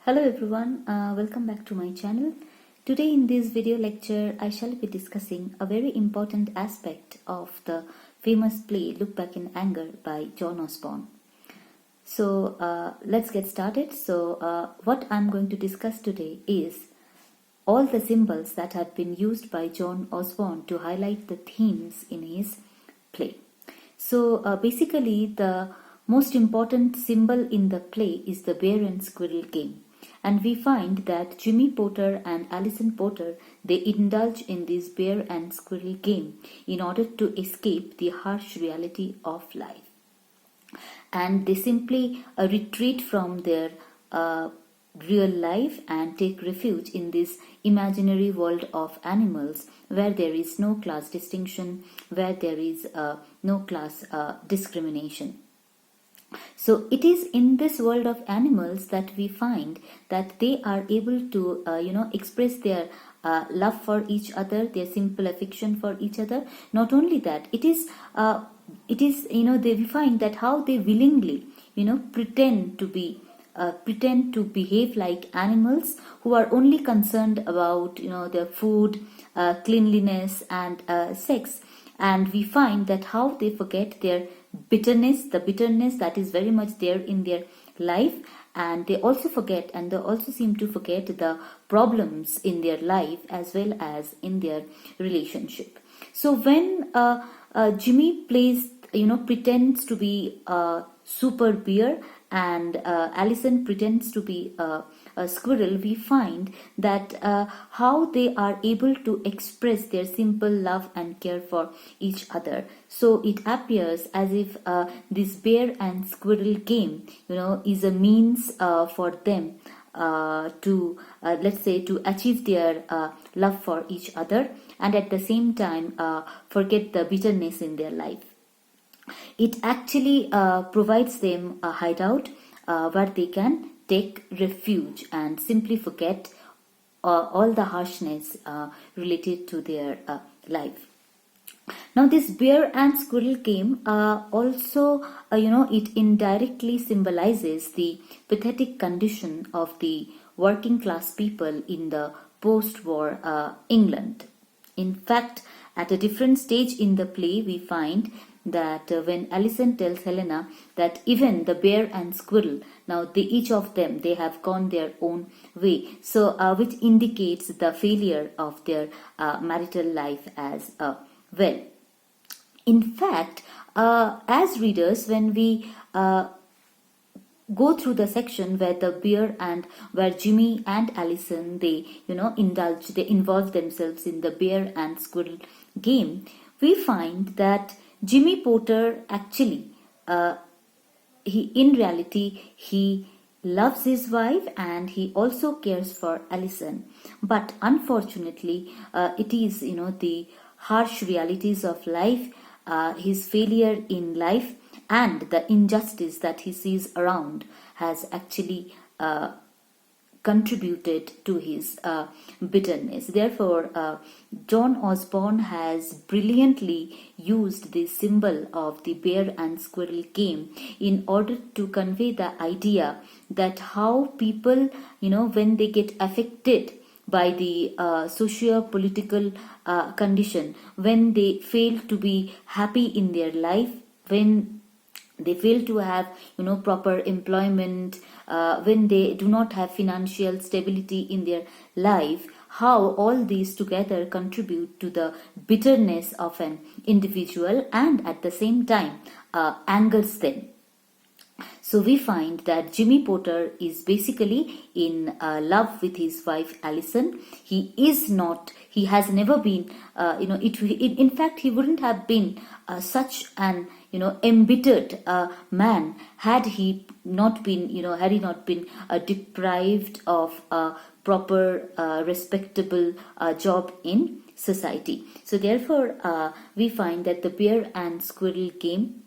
Hello everyone, welcome back to my channel. Today in this video lecture I shall be discussing a very important aspect of the famous play Look Back in Anger by John Osborne. So let's get started. What I'm going to discuss today is all the symbols that have been used by John Osborne to highlight the themes in his play. Basically the most important symbol in the play is the bear and squirrel game. And we find that Jimmy Potter and Alison Potter, they indulge in this bear and squirrel game in order to escape the harsh reality of life. And they simply retreat from their real life and take refuge in this imaginary world of animals where there is no class distinction, where there is no class discrimination. So it is in this world of animals that we find that they are able to express their love for each other, their simple affection for each other. Not only that, we find that how they willingly pretend to behave like animals who are only concerned about their food, cleanliness and sex. And we find that how they forget their bitterness that is very much there in their life, and they also seem to forget the problems in their life as well as in their relationship. So when Jimmy pretends to be a super bear and Alison pretends to be a squirrel, we find that how they are able to express their simple love and care for each other. So it appears as if this bear and squirrel game, is a means for them to achieve their love for each other, and at the same time forget the bitterness in their life. It actually provides them a hideout where they can take refuge and simply forget all the harshness related to their life. Now this bear and squirrel game also it indirectly symbolizes the pathetic condition of the working class people in the post-war England. In fact, at a different stage in the play we find that when Alison tells Helena that even the bear and squirrel, now each of them, they have gone their own way, so which indicates the failure of their marital life as well. In fact, as readers, when we go through the section where where Jimmy and Alison, they involve themselves in the bear and squirrel game, we find that Jimmy Potter actually, in reality, he loves his wife and he also cares for Alison. But unfortunately, it is, the harsh realities of life, his failure in life and the injustice that he sees around has actually contributed to his bitterness. Therefore, John Osborne has brilliantly used the symbol of the bear and squirrel game in order to convey the idea that how people, when they get affected by the socio-political condition, when they fail to be happy in their life, when they fail to have proper employment, when they do not have financial stability in their life, how all these together contribute to the bitterness of an individual and at the same time angers them. So we find that Jimmy Potter is basically in love with his wife Alison. He has never been, in fact, he wouldn't have been such an, embittered man had he not been, deprived of a proper, respectable job in society. So therefore, we find that the bear and squirrel game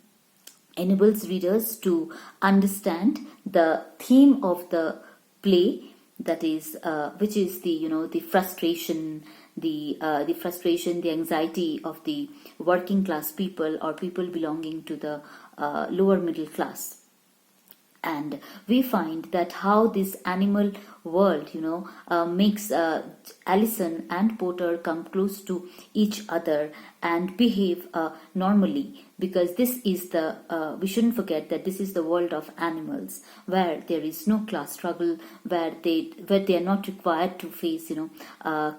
enables readers to understand the theme of the play, that is which is the frustration, the anxiety of the working class people or people belonging to the lower middle class. And we find that how this animal world makes Allison and Porter come close to each other and behave normally, because this is the we shouldn't forget that this is the world of animals, where there is no class struggle, where they are not required to face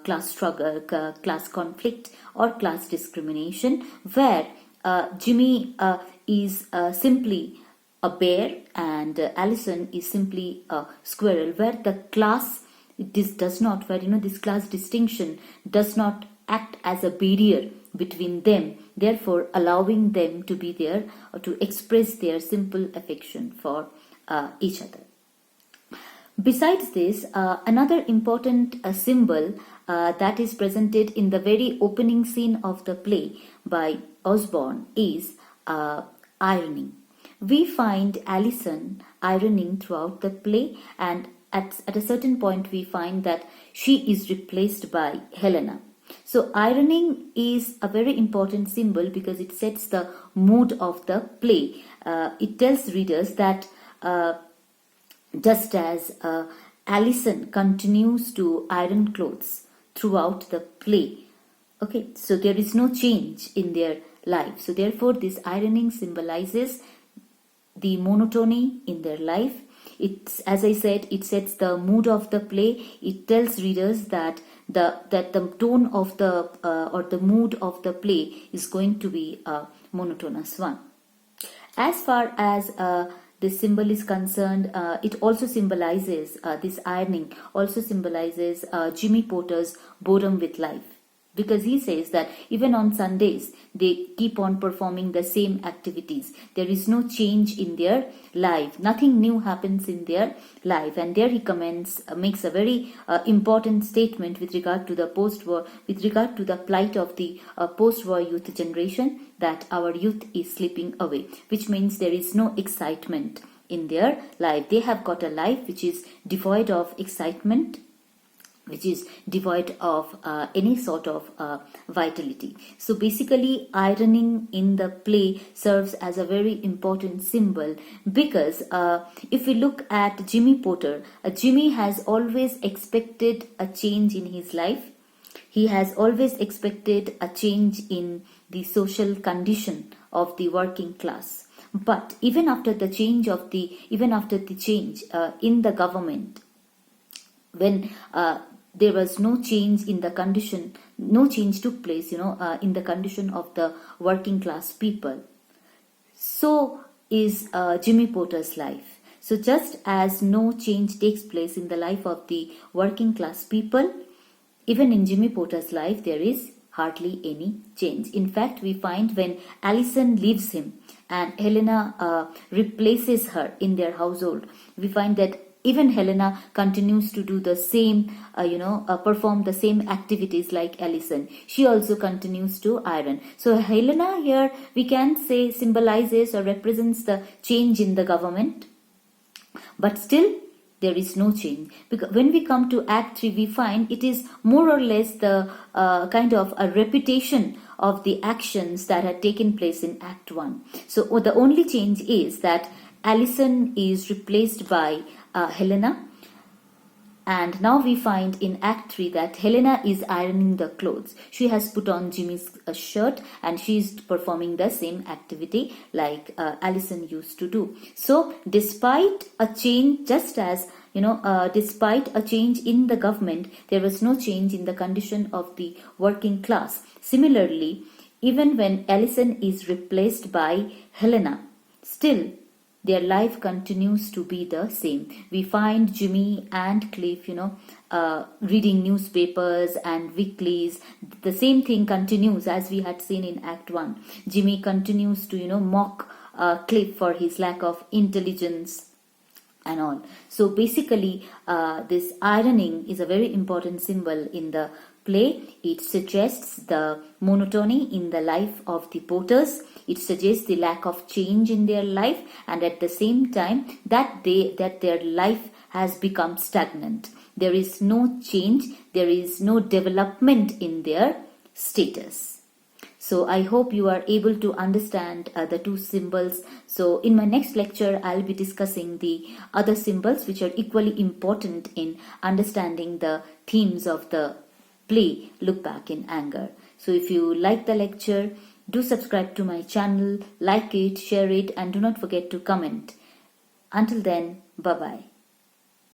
class struggle, class conflict or class discrimination, where Jimmy is simply a bear and Allison is simply a squirrel, where the class this does not where this class distinction does not act as a barrier between them, therefore allowing them to be there to express their simple affection for each other. Besides this, another important symbol that is presented in the very opening scene of the play by Osborne is ironing. We find Allison ironing throughout the play, and at a certain point we find that she is replaced by Helena. So ironing is a very important symbol because it sets the mood of the play. It tells readers that just as Allison continues to iron clothes throughout the play, okay, so there is no change in their life. So therefore this ironing symbolizes the monotony in their life. It's, as I said, it sets the mood of the play. It tells readers that the tone of the or the mood of the play is going to be a monotonous one. As far as this symbol is concerned, it also symbolizes this ironing also symbolizes Jimmy Porter's boredom with life, because he says that even on Sundays they keep on performing the same activities. There is no change in their life. Nothing new happens in their life. And there he makes a very important statement with regard to the post-war, with regard to the plight of the post-war youth generation, that our youth is slipping away, which means there is no excitement in their life. They have got a life which is devoid of excitement, which is devoid of any sort of vitality. So basically ironing in the play serves as a very important symbol, because if we look at Jimmy Porter, Jimmy has always expected a change in his life. He has always expected a change in the social condition of the working class. But even after the change in the government, when there was no change in the condition, no change took place, in the condition of the working class people, so is Jimmy Porter's life. So just as no change takes place in the life of the working class people, even in Jimmy Porter's life there is hardly any change. In fact, we find when Allison leaves him and Helena replaces her in their household, we find that even Helena continues to do the same, perform the same activities like Allison. She also continues to iron. So Helena here, we can say, symbolizes or represents the change in the government. But still, there is no change. Because when we come to Act 3, we find it is more or less the kind of a repetition of the actions that had taken place in Act 1. So the only change is that Allison is replaced by Helena, and now we find in Act 3 that Helena is ironing the clothes. She has put on Jimmy's shirt and she is performing the same activity like Allison used to do. So despite a change, just as despite a change in the government, there was no change in the condition of the working class. Similarly, even when Allison is replaced by Helena, still their life continues to be the same. We find Jimmy and Cliff, reading newspapers and weeklies. The same thing continues as we had seen in Act 1. Jimmy continues to, mock Cliff for his lack of intelligence and all. So basically, this ironing is a very important symbol in the play. It suggests the monotony in the life of the Porters. It suggests the lack of change in their life, and at the same time that their life has become stagnant. There is no change, there is no development in their status. So I hope you are able to understand the two symbols. So in my next lecture, I'll be discussing the other symbols which are equally important in understanding the themes of the play Look Back in Anger. So if you like the lecture, do subscribe to my channel, like it, share it, and do not forget to comment. Until then, bye-bye.